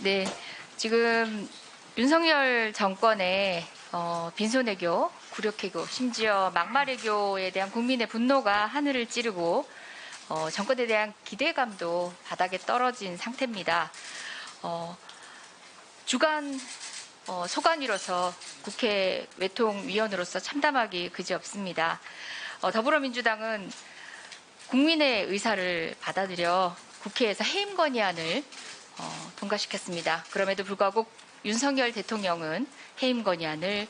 네, 지금 윤석열 정권의 빈손외교, 굴욕외교, 심지어 막말외교에 대한 국민의 분노가 하늘을 찌르고 정권에 대한 기대감도 바닥에 떨어진 상태입니다. 주간 소관위로서 국회 외통위원으로서 참담하기 그지없습니다. 더불어민주당은 국민의 의사를 받아들여 국회에서 해임 건의안을 통과시켰습니다. 그럼에도 불구하고 윤석열 대통령은 해임 건의안을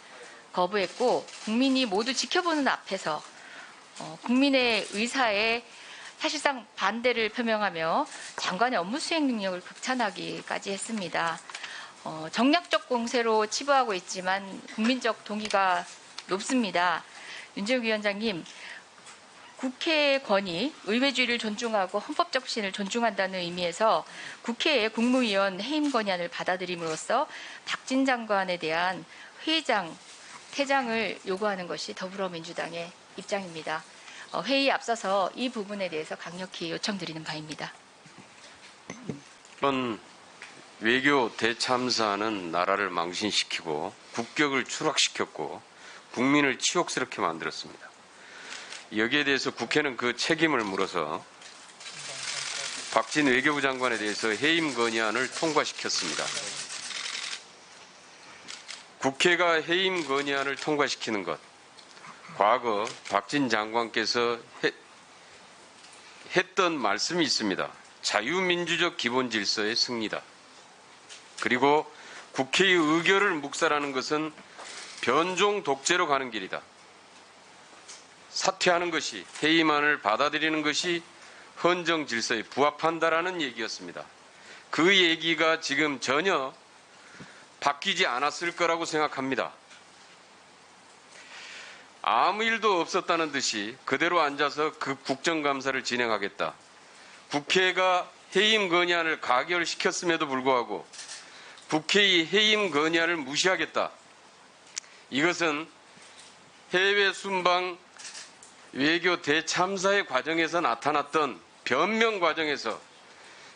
거부했고 국민이 모두 지켜보는 앞에서 국민의 의사에 사실상 반대를 표명하며 장관의 업무 수행 능력을 극찬하기까지 했습니다. 정략적 공세로 치부하고 있지만 국민적 동의가 높습니다. 윤재욱 위원장님, 국회의 권위, 의회주의를 존중하고 헌법적 신을 존중한다는 의미에서 국회의 국무위원 해임 건의안을 받아들임으로써 박진 장관에 대한 회의장, 퇴장을 요구하는 것이 더불어민주당의 입장입니다. 회의에 앞서서 이 부분에 대해서 강력히 요청드리는 바입니다. 이번 외교 대참사는 나라를 망신시키고 국격을 추락시켰고 국민을 치욕스럽게 만들었습니다. 여기에 대해서 국회는 그 책임을 물어서 박진 외교부 장관에 대해서 해임 건의안을 통과시켰습니다. 국회가 해임 건의안을 통과시키는 것, 과거 박진 장관께서 했던 말씀이 있습니다. 자유민주적 기본 질서의 승리다. 그리고 국회의 의결을 묵살하는 것은 변종 독재로 가는 길이다. 사퇴하는 것이, 해임안을 받아들이는 것이 헌정 질서에 부합한다라는 얘기였습니다. 그 얘기가 지금 전혀 바뀌지 않았을 거라고 생각합니다. 아무 일도 없었다는 듯이 그대로 앉아서 그 국정감사를 진행하겠다. 국회가 해임 건의안을 가결시켰음에도 불구하고 국회의 해임 건의안을 무시하겠다. 이것은 해외 순방 외교 대참사의 과정에서 나타났던 변명 과정에서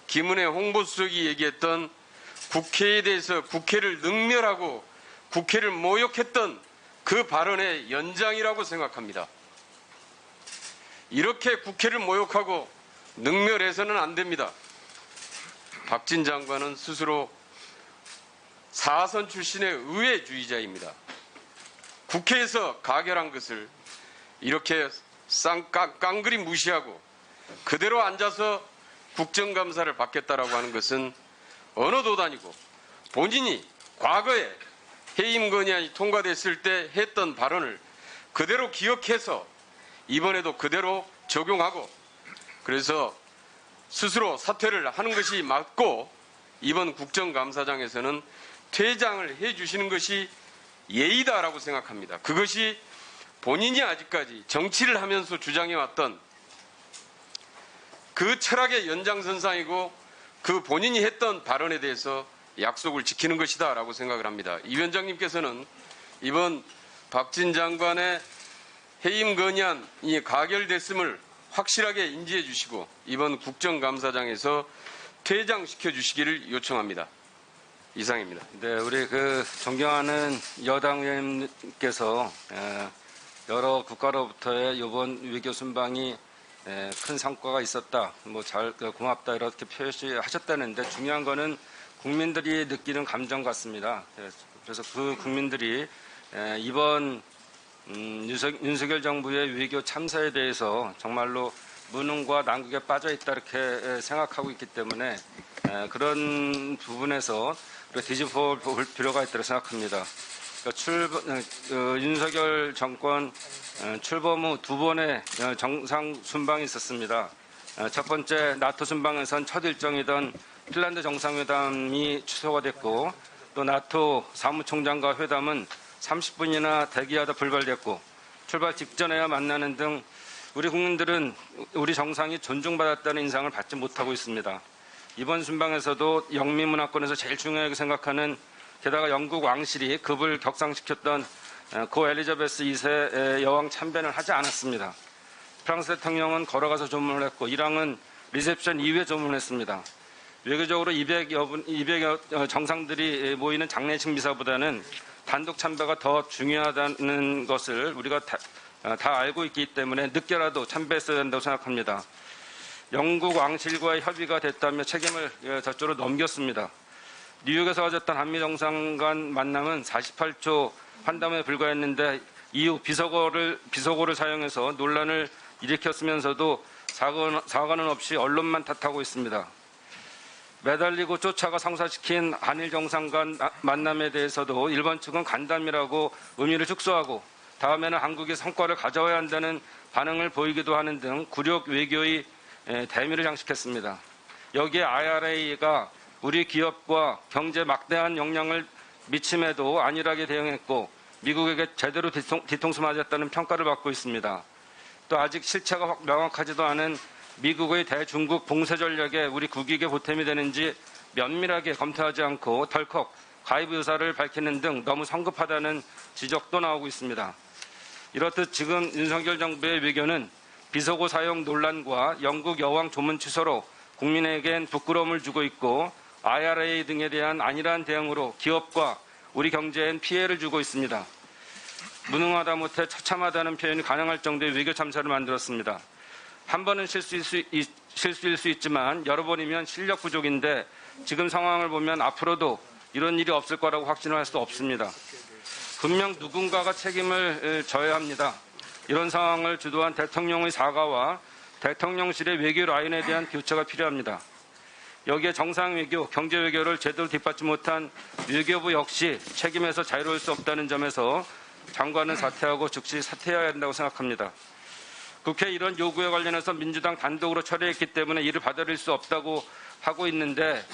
김은혜 홍보수석이 얘기했던 국회에 대해서 국회를 능멸하고 국회를 모욕했던 그 발언의 연장이라고 생각합니다. 이렇게 국회를 모욕하고 능멸해서는 안 됩니다. 박진 장관은 스스로 사선 출신의 의회주의자입니다. 국회에서 가결한 것을 이렇게 깡그리 무시하고 그대로 앉아서 국정감사를 받겠다라고 하는 것은 언어도 아니고 본인이 과거에 해임 건의안이 통과됐을 때 했던 발언을 그대로 기억해서 이번에도 그대로 적용하고 그래서 스스로 사퇴를 하는 것이 맞고 이번 국정감사장에서는 퇴장을 해 주시는 것이 예의다라고 생각합니다. 그것이 본인이 아직까지 정치를 하면서 주장해왔던 그 철학의 연장선상이고 그 본인이 했던 발언에 대해서 약속을 지키는 것이다 라고 생각을 합니다. 이 위원장님께서는 이번 박진 장관의 해임 건의안이 가결됐음을 확실하게 인지해 주시고 이번 국정감사장에서 퇴장시켜 주시기를 요청합니다. 이상입니다. 네, 우리 존경하는 여당 의원님께서 여러 국가로부터의 이번 외교 순방이 큰 성과가 있었다, 고맙다 이렇게 표시하셨다는데 중요한 거는 국민들이 느끼는 감정 같습니다. 그래서 그 국민들이 이번 윤석열 정부의 외교 참사에 대해서 정말로 무능과 난국에 빠져 있다 이렇게 생각하고 있기 때문에 그런 부분에서 뒤집어 볼 필요가 있다고 생각합니다. 윤석열 정권 출범 후 두 번의 정상 순방이 있었습니다. 첫 번째 나토 순방에선 첫 일정이던 핀란드 정상회담이 취소가 됐고 또 나토 사무총장과 회담은 30분이나 대기하다 불발됐고 출발 직전에야 만나는 등 우리 국민들은 우리 정상이 존중받았다는 인상을 받지 못하고 있습니다. 이번 순방에서도 영미문화권에서 제일 중요하게 생각하는 게다가 영국 왕실이 급을 격상시켰던 고 엘리자베스 2세 여왕 참배를 하지 않았습니다. 프랑스 대통령은 걸어가서 조문을 했고 이랑은 리셉션 이후에 조문을 했습니다. 외교적으로 200여 정상들이 모이는 장례식 미사보다는 단독 참배가 더 중요하다는 것을 우리가 다 알고 있기 때문에 늦게라도 참배했어야 된다고 생각합니다. 영국 왕실과의 협의가 됐다며 책임을 저쪽으로 넘겼습니다. 뉴욕에서 가졌던 한미 정상 간 만남은 48초 환담에 불과했는데 이후 비속어를 사용해서 논란을 일으켰으면서도 사과는 없이 언론만 탓하고 있습니다. 매달리고 쫓아가 성사시킨 한일 정상 간 만남에 대해서도 일본 측은 간담이라고 의미를 축소하고 다음에는 한국이 성과를 가져와야 한다는 반응을 보이기도 하는 등 굴욕 외교의 대미를 장식했습니다. 여기에 IRA가 우리 기업과 경제에 막대한 영향을 미침에도 안일하게 대응했고 미국에게 제대로 뒤통수 맞았다는 평가를 받고 있습니다. 또 아직 실체가 명확하지도 않은 미국의 대중국 봉쇄 전략에 우리 국익에 보탬이 되는지 면밀하게 검토하지 않고 덜컥 가입 의사를 밝히는 등 너무 성급하다는 지적도 나오고 있습니다. 이렇듯 지금 윤석열 정부의 외교는 비속어 사용 논란과 영국 여왕 조문 취소로 국민에겐 부끄러움을 주고 있고 IRA 등에 대한 안일한 대응으로 기업과 우리 경제엔 피해를 주고 있습니다. 무능하다 못해 처참하다는 표현이 가능할 정도의 외교 참사를 만들었습니다. 한 번은 실수일 수 있지만 여러 번이면 실력 부족인데 지금 상황을 보면 앞으로도 이런 일이 없을 거라고 확신을 할 수 없습니다. 분명 누군가가 책임을 져야 합니다. 이런 상황을 주도한 대통령의 사과와 대통령실의 외교 라인에 대한 교체가 필요합니다. 여기에 정상 외교, 경제 외교를 제대로 뒷받지 못한 외교부 역시 책임에서 자유로울 수 없다는 점에서 장관은 사퇴하고 즉시 사퇴해야 한다고 생각합니다. 국회 이런 요구에 관련해서 민주당 단독으로 철회했기 때문에 이를 받아들일 수 없다고 하고 있는데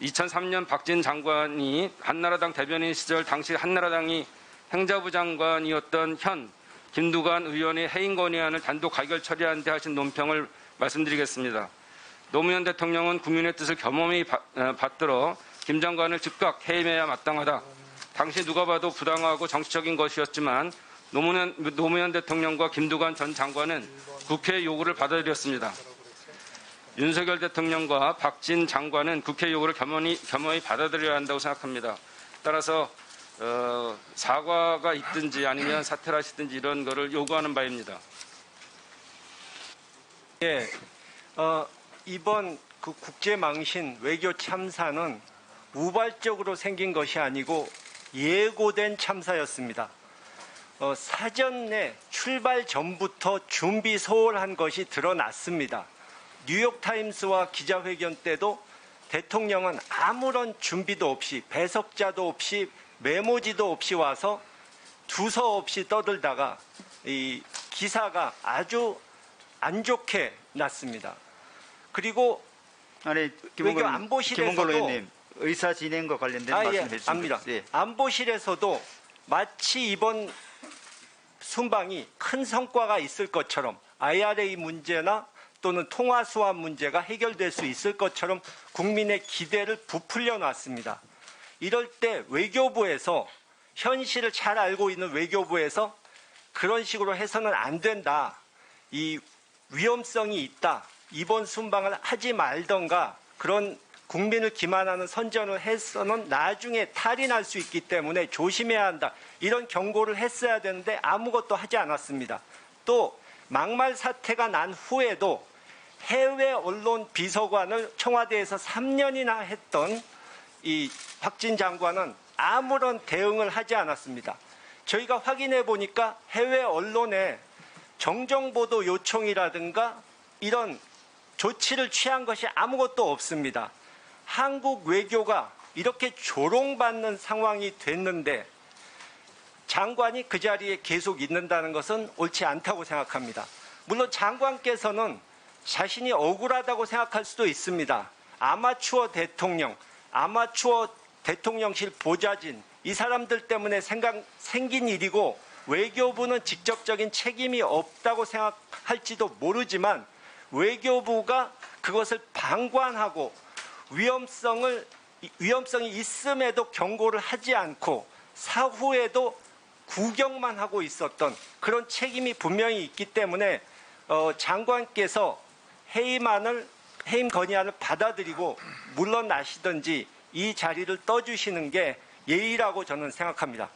2003년 박진 장관이 한나라당 대변인 시절 당시 한나라당이 행자부 장관이었던 현 김두관 의원의 해임 건의안을 단독 가결 처리한 데 하신 논평을 말씀드리겠습니다. 노무현 대통령은 국민의 뜻을 겸허히 받들어 김 장관을 즉각 해임해야 마땅하다. 당시 누가 봐도 부당하고 정치적인 것이었지만 노무현 대통령과 김두관 전 장관은 국회의 요구를 받아들였습니다. 윤석열 대통령과 박진 장관은 국회 요구를 겸허히 받아들여야 한다고 생각합니다. 따라서 사과가 있든지 아니면 사퇴를 하시든지 이런 거를 요구하는 바입니다. 예, 이번 그 국제망신 외교 참사는 우발적으로 생긴 것이 아니고 예고된 참사였습니다. 사전에 출발 전부터 준비 소홀한 것이 드러났습니다. 뉴욕타임스와 기자회견 때도 대통령은 아무런 준비도 없이 배석자도 없이 메모지도 없이 와서 두서 없이 떠들다가 이 기사가 아주 안 좋게 났습니다. 그리고 아니 외교 안보실에서도 의원님 의사 진행과 관련된 말씀해 주십시오. 압니다. 예. 안보실에서도 마치 이번 순방이 큰 성과가 있을 것처럼 IRA 문제나 또는 통화 수합 문제가 해결될 수 있을 것처럼 국민의 기대를 부풀려 놨습니다. 이럴 때 외교부에서 현실을 잘 알고 있는 외교부에서 그런 식으로 해서는 안 된다. 이 위험성이 있다. 이번 순방을 하지 말던가 그런 국민을 기만하는 선전을 해서는 나중에 탈이 날 수 있기 때문에 조심해야 한다. 이런 경고를 했어야 되는데 아무것도 하지 않았습니다. 또 막말 사태가 난 후에도 해외 언론 비서관을 청와대에서 3년이나 했던 이 박진 장관은 아무런 대응을 하지 않았습니다. 저희가 확인해 보니까 해외 언론에 정정보도 요청이라든가 이런 조치를 취한 것이 아무것도 없습니다. 한국 외교가 이렇게 조롱받는 상황이 됐는데 장관이 그 자리에 계속 있는다는 것은 옳지 않다고 생각합니다. 물론 장관께서는 자신이 억울하다고 생각할 수도 있습니다. 아마추어 대통령, 아마추어 대통령실 보좌진 이 사람들 때문에 생긴 일이고 외교부는 직접적인 책임이 없다고 생각할지도 모르지만 외교부가 그것을 방관하고 위험성이 있음에도 경고를 하지 않고 사후에도 구경만 하고 있었던 그런 책임이 분명히 있기 때문에 장관께서 해임안을 해임 건의안을 받아들이고 물러나시든지 이 자리를 떠주시는 게 예의라고 저는 생각합니다.